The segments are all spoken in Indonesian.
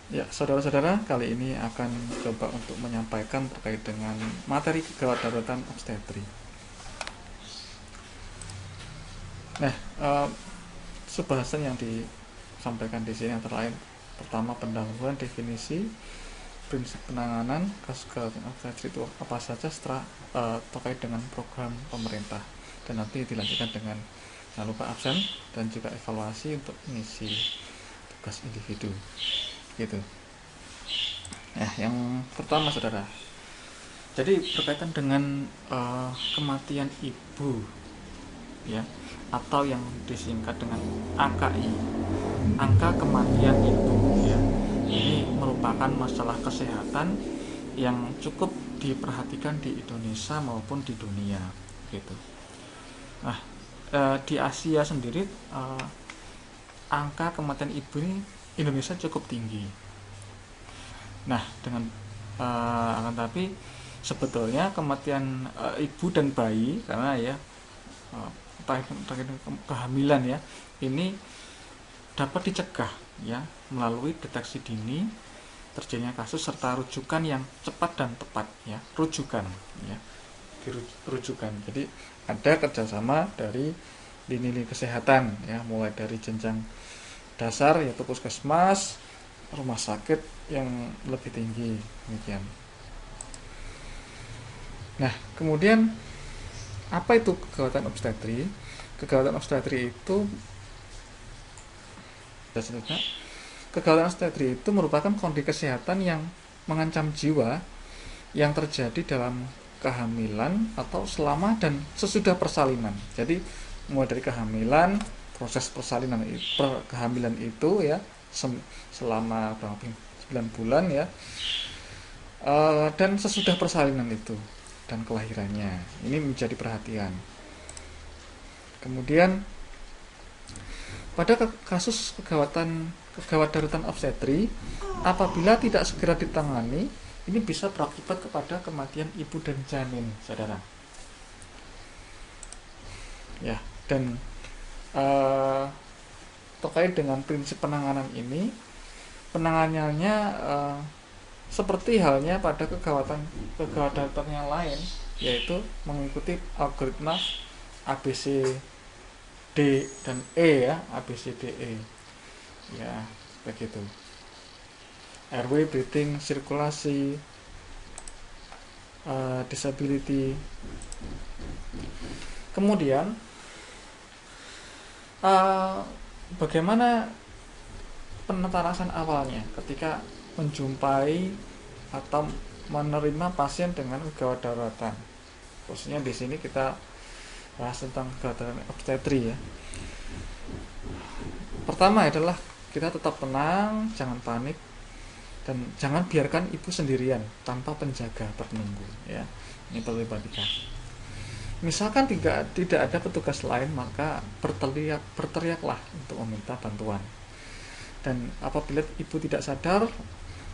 Ya, saudara-saudara, kali ini akan coba untuk menyampaikan terkait dengan materi gawat daruratan obstetri. Nah, subbahasan yang disampaikan di sini antara lain, pertama pendahuluan definisi, prinsip penanganan kasus gawat obstetri itu apa saja setelah terkait dengan program pemerintah, dan nanti dilanjutkan dengan jangan lupa absen dan juga evaluasi untuk mengisi tugas individu, gitu. Nah, yang pertama saudara, jadi berkaitan dengan kematian ibu, ya, atau yang disingkat dengan AKI, angka kematian ibu, ya. Ini merupakan masalah kesehatan yang cukup diperhatikan di Indonesia maupun di dunia, gitu. Nah, di Asia sendiri angka kematian ibu ini Indonesia cukup tinggi. Nah, dengan akan tapi sebetulnya kematian ibu dan bayi karena ya kehamilan ya ini dapat dicegah ya melalui deteksi dini terjadinya kasus serta rujukan yang cepat dan tepat ya rujukan ya rujukan. Jadi ada kerjasama dari lini kesehatan ya mulai dari jenjang dasar yaitu puskesmas, rumah sakit yang lebih tinggi demikian. Nah, kemudian apa itu kegawatan obstetri? Kegawatan obstetri itu kegawatan obstetri itu merupakan kondisi kesehatan yang mengancam jiwa yang terjadi dalam kehamilan atau selama dan sesudah persalinan. Jadi mulai dari kehamilan, proses persalinan kehamilan itu ya selama berapa 9 bulan ya, dan sesudah persalinan itu dan kelahirannya ini menjadi perhatian. Kemudian pada kasus kegawat darurat obstetri apabila tidak segera ditangani ini bisa berakibat kepada kematian ibu dan janin, saudara. Ya, dan terkait dengan prinsip penanganan ini, penanganannya seperti halnya pada kegawat darurat yang lain, yaitu mengikuti algoritma ABC D dan E ya, ABCDE ya, begitu. Airway, breathing, sirkulasi, disability. Kemudian bagaimana penetarasan awalnya ketika menjumpai atau menerima pasien dengan gawat daruratan. Khususnya di sini kita bahas tentang gawat darurat obstetri ya. Pertama adalah kita tetap tenang, jangan panik, dan jangan biarkan ibu sendirian tanpa penjaga penunggu ya. Ini perlu diperhatikan. Misalkan tidak ada petugas lain, maka berteriaklah untuk meminta bantuan. Dan apabila ibu tidak sadar,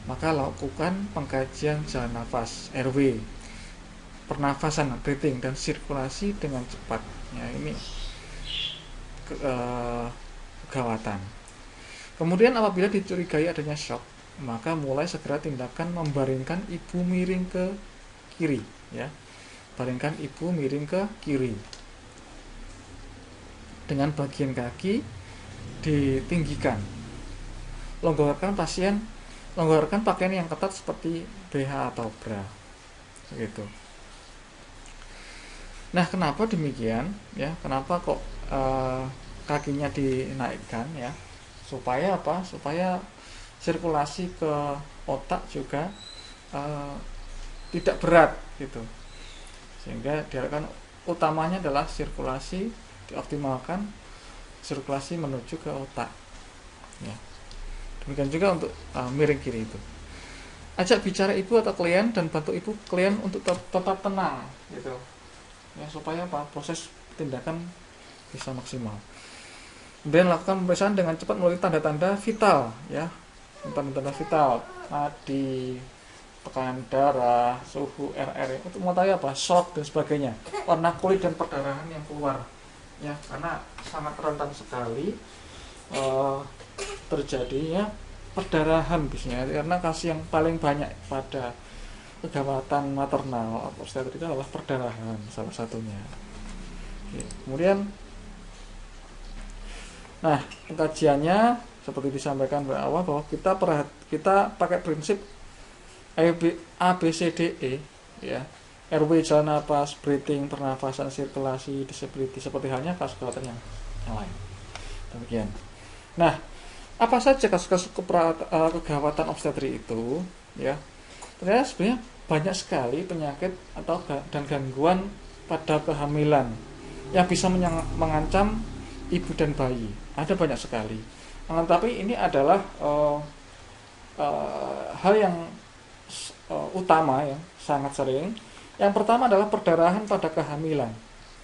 maka lakukan pengkajian jalan nafas, airway, pernafasan, breathing, dan sirkulasi dengan cepat. Ya, ini kegawatan. Kemudian apabila dicurigai adanya shock, maka mulai segera tindakan membaringkan ibu miring ke kiri, ya. Baringkan ibu miring ke kiri. Dengan bagian kaki ditinggikan. Longgarkan pakaian yang ketat seperti BH atau bra. Begitu. Nah, kenapa demikian? Ya, kenapa kok kakinya dinaikkan ya? Supaya apa? Supaya sirkulasi ke otak juga tidak berat gitu. Sehingga diharapkan utamanya adalah sirkulasi dioptimalkan, sirkulasi menuju ke otak. Ya. Demikian juga untuk miring kiri itu. Ajak bicara ibu atau klien dan bantu ibu klien untuk tetap tenang gitu. Ya, supaya apa? Proses tindakan bisa maksimal. Kemudian lakukan pemeriksaan dengan cepat melalui tanda-tanda vital ya. Tanda-tanda vital, nadi, tekanan darah, suhu, RR untuk mengetahui apa, shock dan sebagainya, warna kulit dan perdarahan yang keluar, ya karena sangat rentan sekali terjadinya perdarahan biasanya, karena kasus yang paling banyak pada kegawatan maternal atau obstetrik itu adalah perdarahan salah satunya. Oke. Kemudian, nah pengkajiannya seperti disampaikan di awal bahwa kita pakai prinsip ABCDE ya, airway, jalan napas, breathing, pernafasan, sirkulasi, disability, seperti halnya kasus kegawatan yang lain. Demikian. Nah, apa saja kasus-kasus kegawatan obstetrik itu ya? Ternyata sebenarnya banyak sekali penyakit atau dan gangguan pada kehamilan yang bisa mengancam ibu dan bayi. Ada banyak sekali. Tapi ini adalah hal yang utama yang sangat sering. Yang pertama adalah perdarahan pada kehamilan.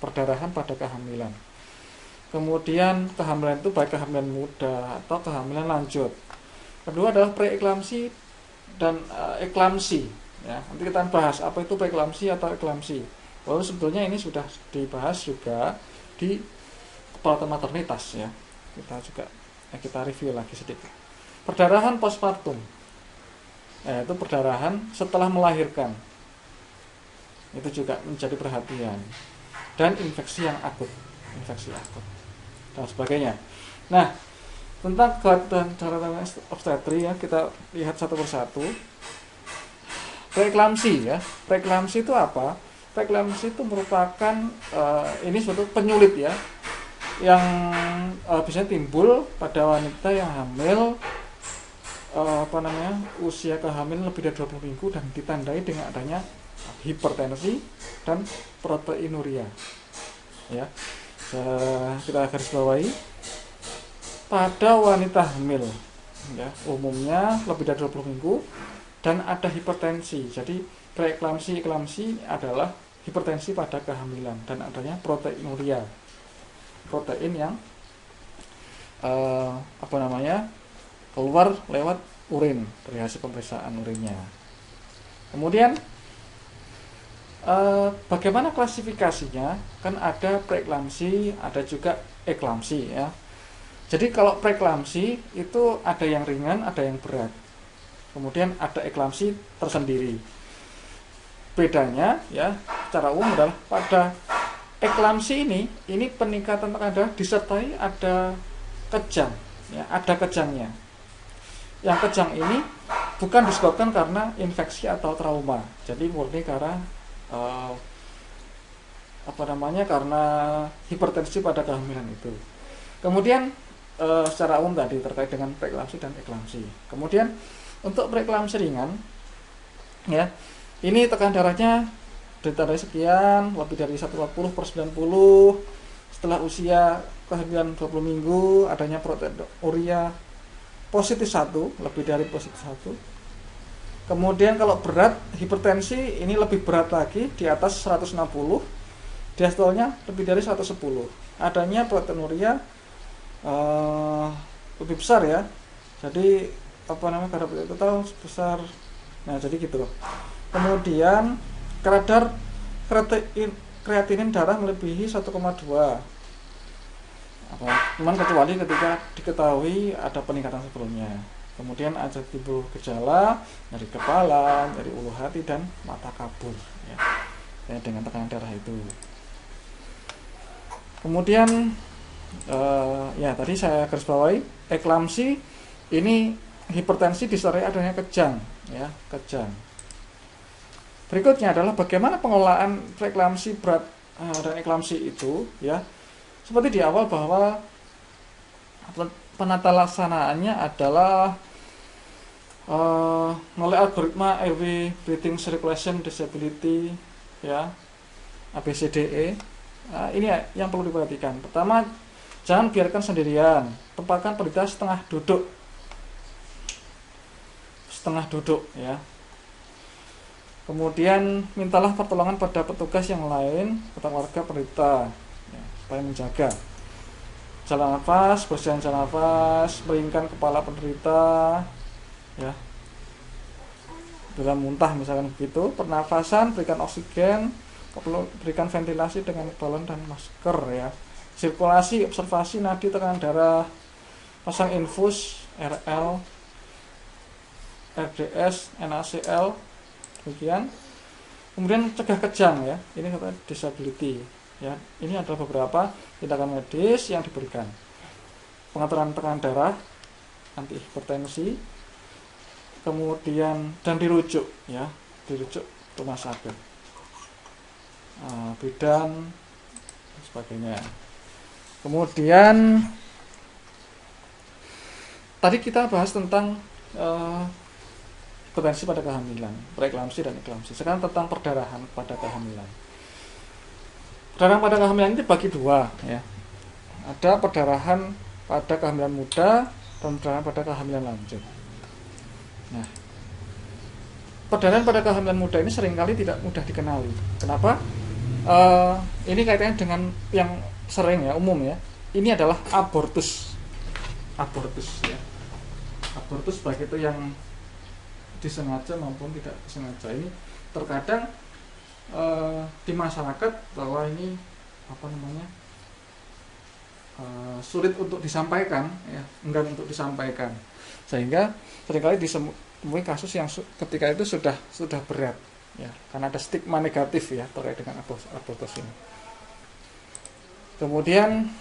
Perdarahan pada kehamilan. Kemudian kehamilan itu baik kehamilan muda atau kehamilan lanjut. Kedua adalah preeklamsi dan eklamsi. Ya, nanti kita bahas apa itu preeklamsi atau eklamsi. Lalu sebetulnya ini sudah dibahas juga di perawatan maternitas ya. Kita review lagi sedikit. Perdarahan postpartum. Itu perdarahan setelah melahirkan. Itu juga menjadi perhatian. Dan infeksi yang akut. Dan sebagainya. Nah, tentang kegawatan obstetri ya, kita lihat satu persatu. Preeklamsi ya. Preeklamsi itu apa? Preeklamsi itu merupakan ini suatu penyulit ya, yang bisa timbul pada wanita yang hamil usia kehamilan lebih dari 20 minggu dan ditandai dengan adanya hipertensi dan proteinuria. Ya. Kita garis bawahi pada wanita hamil ya, umumnya lebih dari 20 minggu dan ada hipertensi. Jadi preeklamsi, eklamsi adalah hipertensi pada kehamilan dan adanya proteinuria, protein yang keluar lewat urin dari hasil pemeriksaan urinnya. Kemudian bagaimana klasifikasinya? Kan ada preeklamsi, ada juga eklamsi ya. Jadi kalau preeklamsi itu ada yang ringan, ada yang berat. Kemudian ada eklamsi tersendiri. Bedanya ya, secara umum adalah pada eklamsi ini peningkatan tekanan darah disertai ada kejang, ya, ada kejangnya. Yang kejang ini bukan disebabkan karena infeksi atau trauma. Jadi murni karena karena hipertensi pada kehamilan itu. Kemudian secara umum tadi terkait dengan preeklamsi dan eklamsi. Kemudian untuk preeklamsi ringan ya, ini tekanan darahnya ditandai sekian, lebih dari 140/90 setelah usia kehamilan 20 minggu, adanya proteinuria positif 1, lebih dari positif 1. Kemudian kalau berat hipertensi ini lebih berat lagi, di atas 160, diastolnya lebih dari 110. Adanya proteinuria lebih besar ya. Jadi kadar protein total sebesar, nah jadi gitu loh. Kemudian kadar kreatinin darah melebihi 1,2. Cuman kecuali ketika diketahui ada peningkatan sebelumnya. Kemudian ada timbul gejala nyeri kepala, nyeri ulu hati dan mata kabur ya, dengan tekanan darah itu. Kemudian ya tadi saya garis bawahi, eklamsi ini hipertensi disertai adanya kejang ya, kejang. Berikutnya adalah bagaimana pengelolaan preeklamsi berat dan eklamsi itu ya. Seperti di awal bahwa penata laksanaannya adalah melalui algoritma airway, breathing, circulation, disability ya, ABCDE. Ini yang perlu diperhatikan. Pertama, jangan biarkan sendirian, tempatkan penderita setengah duduk ya. Kemudian mintalah pertolongan pada petugas yang lain atau warga penderita ya, supaya menjaga jalan nafas, bersihan jalan nafas, meringkan kepala penderita ya, bila muntah misalkan begitu. Pernafasan, berikan oksigen, berikan ventilasi dengan balon dan masker ya. Sirkulasi, observasi nadi, tekanan darah, pasang infus RL, RDS, NaCl, demikian. Kemudian cegah kejang ya, ini kata disability ya. Ini adalah beberapa tindakan medis yang diberikan. Pengaturan tekanan darah, anti hipertensi, kemudian dan dirujuk ya, dirujuk rumah sakit, bidan dan sebagainya. Kemudian tadi kita bahas tentang hipertensi pada kehamilan, preeklamsi dan eklamsi. Sekarang tentang perdarahan pada kehamilan. Perdarahan pada kehamilan ini dibagi dua ya. Ada perdarahan pada kehamilan muda dan perdarahan pada kehamilan lanjut. Nah, perdarahan pada kehamilan muda ini seringkali tidak mudah dikenali. Kenapa? Ini kaitannya dengan yang sering ya, umum ya. Ini adalah abortus ya. Abortus baik itu yang disengaja maupun tidak disengaja. Ini terkadang di masyarakat bahwa ini sulit untuk disampaikan ya, enggan untuk disampaikan, sehingga seringkali ditemui kasus yang ketika itu sudah berat ya, karena ada stigma negatif ya terkait dengan abortus ini. Kemudian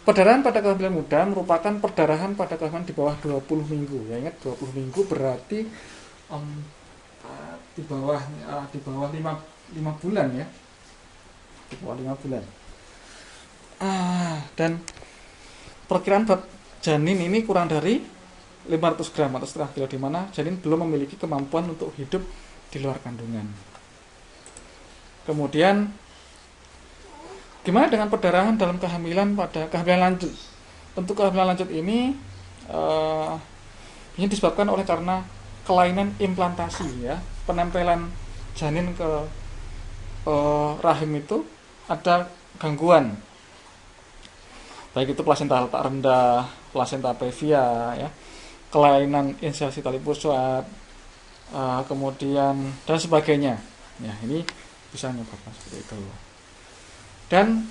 perdarahan pada kehamilan muda merupakan perdarahan pada kehamilan di bawah 20 minggu. Ya, ingat 20 minggu berarti di bawah 5 bulan ya. Di bawah 5 bulan. Dan perkiraan berat janin ini kurang dari 500 gram atau setengah kilo, di mana janin belum memiliki kemampuan untuk hidup di luar kandungan. Kemudian gimana dengan perdarahan dalam kehamilan pada kehamilan lanjut? Tentu kehamilan lanjut ini disebabkan oleh karena kelainan implantasi ya, penempelan janin ke rahim itu ada gangguan, baik itu plasenta letak rendah, plasenta previa ya, kelainan insersi tali pusat, kemudian dan sebagainya. Ya, ini bisa menyebabkan seperti itu. Dan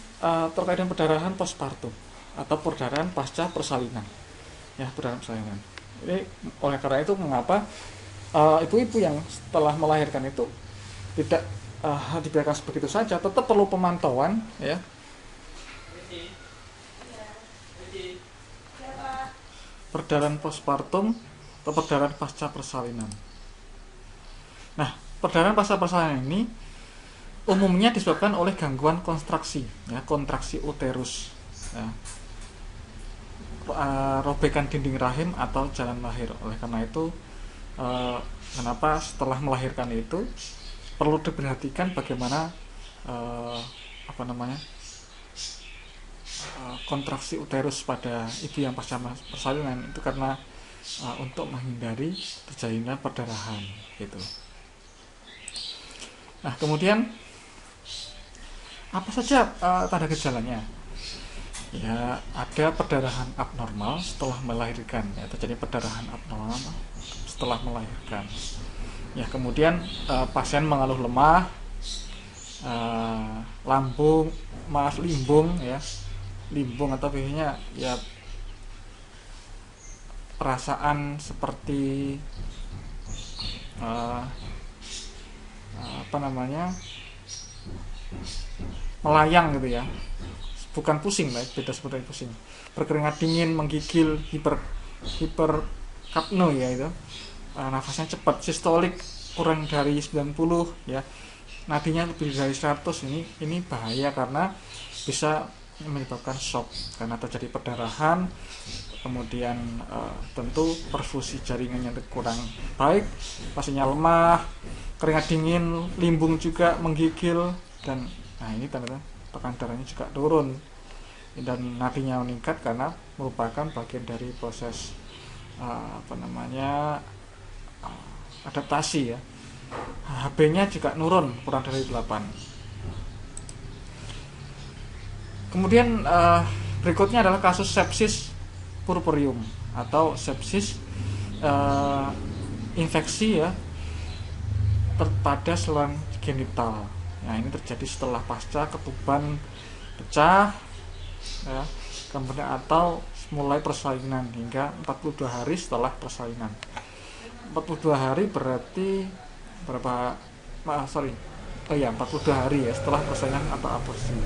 terkait dengan perdarahan postpartum atau perdarahan pasca persalinan ya, perdarahan persalinan ini, oleh karena itu mengapa ibu-ibu yang setelah melahirkan itu tidak dibiarkan begitu saja, tetap perlu pemantauan ya. Perdarahan postpartum atau perdarahan pasca persalinan. Nah, perdarahan pasca persalinan ini umumnya disebabkan oleh gangguan kontraksi ya, kontraksi uterus ya, robekan dinding rahim atau jalan lahir. Oleh karena itu kenapa setelah melahirkan itu perlu diperhatikan bagaimana kontraksi uterus pada ibu yang pasca persalinan itu, karena untuk menghindari terjadinya perdarahan gitu. Nah, kemudian apa saja tanda gejalanya? Ya, ada perdarahan abnormal setelah melahirkan ya, terjadi perdarahan abnormal setelah melahirkan. Ya, kemudian pasien mengeluh lemah, limbung ya, limbung atau biasanya ya perasaan seperti melayang gitu ya, bukan pusing, beda seperti pusing, berkeringat dingin, menggigil, hiperkapno ya itu, nafasnya cepat, sistolik kurang dari 90 ya, nadinya lebih dari 100. Ini bahaya karena bisa menyebabkan shock karena terjadi perdarahan. Kemudian tentu perfusi jaringannya kurang baik, pasiennya lemah, keringat dingin, limbung juga, menggigil, dan ini tanda tekanan darahnya juga turun dan nadinya meningkat karena merupakan bagian dari proses adaptasi ya. HB-nya juga nurun kurang dari 8. Kemudian berikutnya adalah kasus sepsis purpureum atau sepsis infeksi ya pada saluran genital. Nah, ini terjadi setelah pasca ketuban pecah ya, kemudian atau mulai persalinan hingga 42 hari setelah persalinan. 42 hari berarti berapa? 42 hari ya setelah persalinan atau aborsi.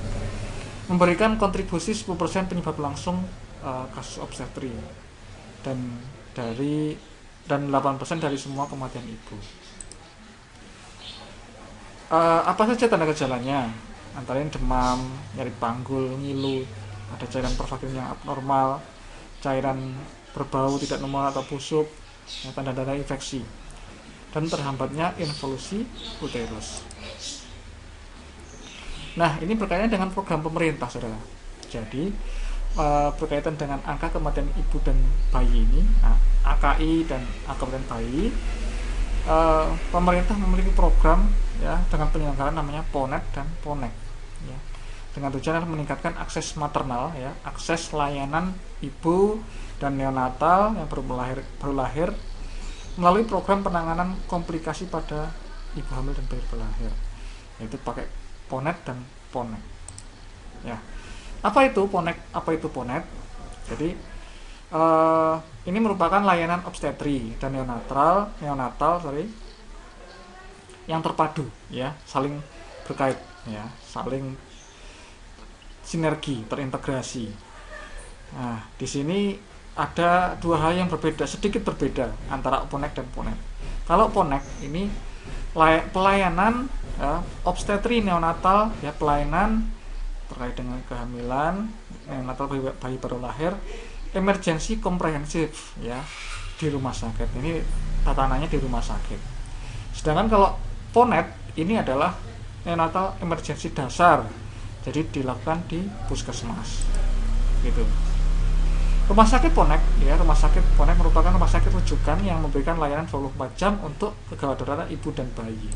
Memberikan kontribusi 10% penyebab langsung kasus obstetri dan 8% dari semua kematian ibu. Apa saja tanda gejalanya? Antara lain demam, nyeri panggul, ngilu, ada cairan pervagin yang abnormal, cairan berbau tidak normal atau busuk, tanda-tanda infeksi, dan terhambatnya involusi uterus. Nah, ini berkaitan dengan program pemerintah, saudara. Jadi, berkaitan dengan angka kematian ibu dan bayi ini, AKI dan angka kematian bayi, pemerintah memiliki program ya dengan penyelenggaraan namanya PONET dan PONEK ya, dengan tujuan meningkatkan akses maternal ya, akses layanan ibu dan neonatal yang baru lahir melalui program penanganan komplikasi pada ibu hamil dan bayi berlahir, yaitu pakai PONET dan PONEK ya. Apa itu PONEK? Jadi ini merupakan layanan obstetri dan neonatal yang terpadu ya, saling berkait ya, saling sinergi, terintegrasi. Nah, di sini ada dua hal yang sedikit berbeda antara PONEK dan PONET. Kalau PONEK ini pelayanan ya, obstetri neonatal ya, pelayanan terkait dengan kehamilan, neonatal bayi baru lahir, emergensi komprehensif ya di rumah sakit. Ini tatanannya di rumah sakit. Sedangkan kalau PONET ini adalah neonatal emergensi dasar, jadi dilakukan di puskesmas gitu. Rumah sakit PONEK merupakan rumah sakit rujukan yang memberikan layanan 24 jam untuk kegawat darurat ibu dan bayi.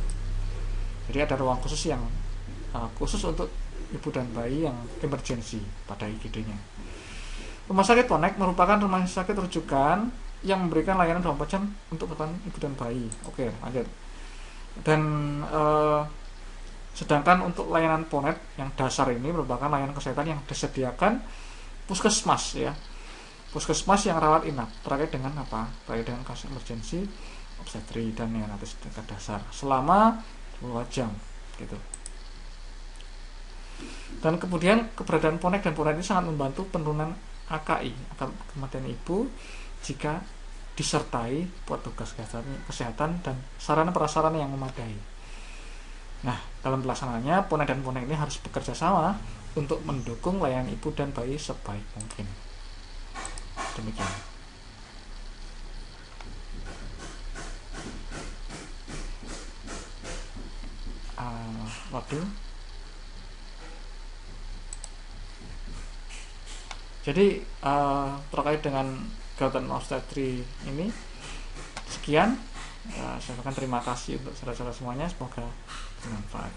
Jadi ada ruang khusus yang khusus untuk ibu dan bayi yang emergensi pada IGD-nya. Rumah sakit PONEK merupakan rumah sakit rujukan yang memberikan layanan 24 jam untuk kebutuhan ibu dan bayi. Oke, lanjut. Dan sedangkan untuk layanan PONET yang dasar ini merupakan layanan kesehatan yang disediakan puskesmas ya, puskesmas yang rawat inap terkait dengan kasus emergensi obstetri dan neonatal tingkat dasar selama 24 jam gitu. Dan kemudian keberadaan PONEK dan PONET ini sangat membantu penurunan AKI, angka kematian ibu, jika disertai petugas kesehatan dan sarana prasarana yang memadai. Nah, dalam pelaksanaannya PONET dan PONEK ini harus bekerja sama untuk mendukung layanan ibu dan bayi sebaik mungkin. Demikian. Jadi terkait dengan kegiatan obstetri ini sekian. Saya akan terima kasih untuk saudara-saudara semuanya, semoga bermanfaat.